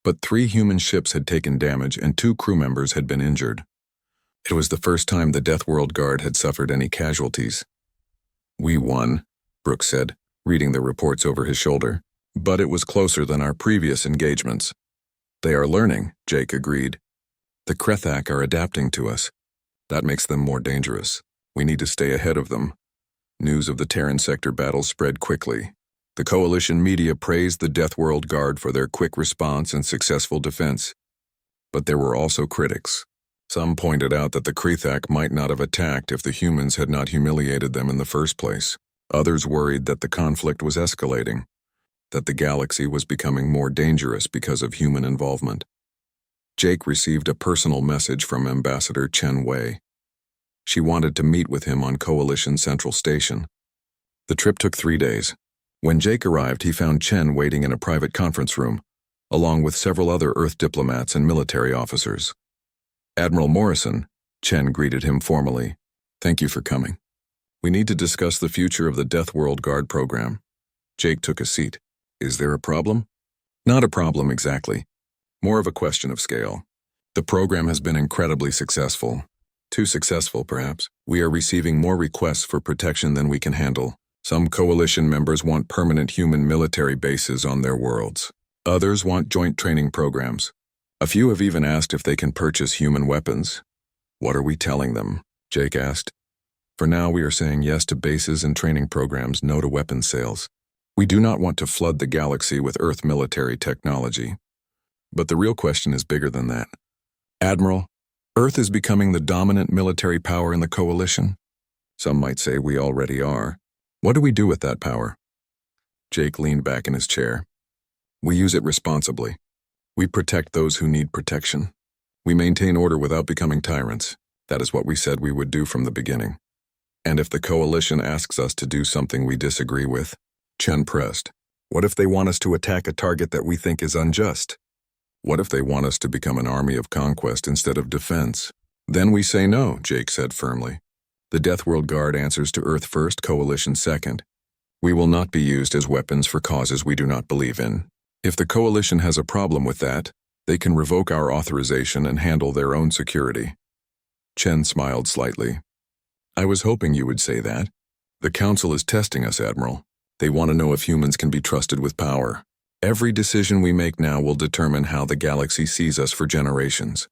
Speaker 1: But 3 human ships had taken damage and 2 crew members had been injured. It was the first time the Deathworld Guard had suffered any casualties. We won, Brooks said, reading the reports over his shoulder. But it was closer than our previous engagements. They are learning, Jake agreed. The Krethak are adapting to us. That makes them more dangerous. We need to stay ahead of them. News of the Terran sector battle spread quickly. The Coalition media praised the Deathworld Guard for their quick response and successful defense. But there were also critics. Some pointed out that the Krethak might not have attacked if the humans had not humiliated them in the first place. Others worried that the conflict was escalating, that the galaxy was becoming more dangerous because of human involvement. Jake received a personal message from Ambassador Chen Wei. She wanted to meet with him on Coalition Central Station. The trip took 3 days. When Jake arrived, he found Chen waiting in a private conference room, along with several other Earth diplomats and military officers. Admiral Morrison, Chen greeted him formally. Thank you for coming. We need to discuss the future of the Deathworld Guard program. Jake took a seat. Is there a problem? Not a problem exactly. More of a question of scale. The program has been incredibly successful. Too successful, perhaps. We are receiving more requests for protection than we can handle. Some Coalition members want permanent human military bases on their worlds. Others want joint training programs. A few have even asked if they can purchase human weapons. What are we telling them? Jake asked. For now, we are saying yes to bases and training programs, no to weapons sales. We do not want to flood the galaxy with Earth military technology. But the real question is bigger than that. Admiral, Earth is becoming the dominant military power in the Coalition. Some might say we already are. What do we do with that power? Jake leaned back in his chair. We use it responsibly. We protect those who need protection. We maintain order without becoming tyrants. That is what we said we would do from the beginning. And if the coalition asks us to do something we disagree with, Chen pressed, what if they want us to attack a target that we think is unjust? What if they want us to become an army of conquest instead of defense? Then we say no, Jake said firmly. The Deathworld Guard answers to Earth first, Coalition second. We will not be used as weapons for causes we do not believe in. If the Coalition has a problem with that, they can revoke our authorization and handle their own security. Chen smiled slightly. I was hoping you would say that. The Council is testing us, Admiral. They want to know if humans can be trusted with power. Every decision we make now will determine how the galaxy sees us for generations.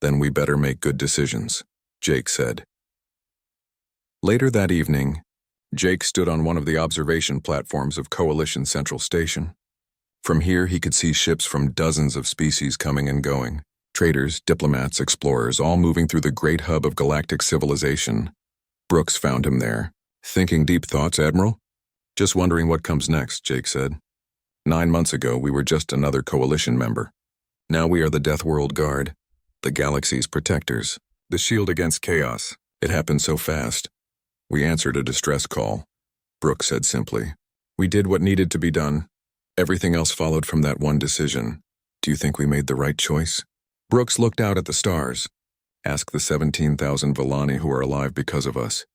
Speaker 1: Then we better make good decisions, Jake said. Later that evening, Jake stood on one of the observation platforms of Coalition Central Station. From here, he could see ships from dozens of species coming and going. Traders, diplomats, explorers, all moving through the great hub of galactic civilization. Brooks found him there. Thinking deep thoughts, Admiral? Just wondering what comes next, Jake said. 9 months ago, we were just another Coalition member. Now we are the Deathworld Guard, the galaxy's protectors, the shield against chaos. It happened so fast. We answered a distress call. Brooks said simply. We did what needed to be done. Everything else followed from that one decision. Do you think we made the right choice? Brooks looked out at the stars. Ask the 17,000 Villani who are alive because of us.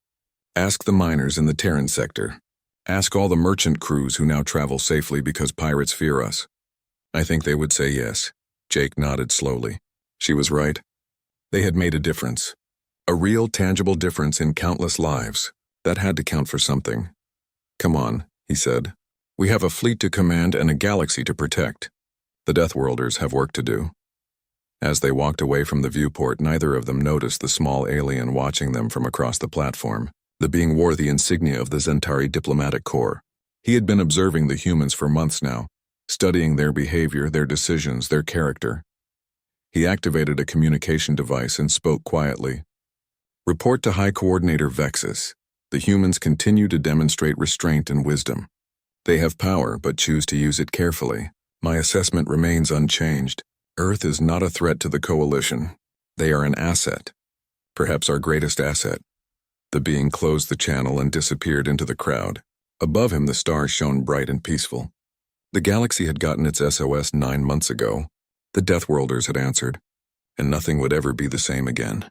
Speaker 1: Ask the miners in the Terran sector. Ask all the merchant crews who now travel safely because pirates fear us. I think they would say yes. Jake nodded slowly. She was right. They had made a difference. A real, tangible difference in countless lives. That had to count for something. Come on, he said. We have a fleet to command and a galaxy to protect. The Deathworlders have work to do. As they walked away from the viewport, neither of them noticed the small alien watching them from across the platform. The being wore the insignia of the Zentari Diplomatic Corps. He had been observing the humans for months now, studying their behavior, their decisions, their character. He activated a communication device and spoke quietly. Report to High Coordinator Vexus. The humans continue to demonstrate restraint and wisdom. They have power, but choose to use it carefully. My assessment remains unchanged. Earth is not a threat to the Coalition. They are an asset. Perhaps our greatest asset. The being closed the channel and disappeared into the crowd. Above him, the stars shone bright and peaceful. The galaxy had gotten its SOS 9 months ago. The Deathworlders had answered, and nothing would ever be the same again.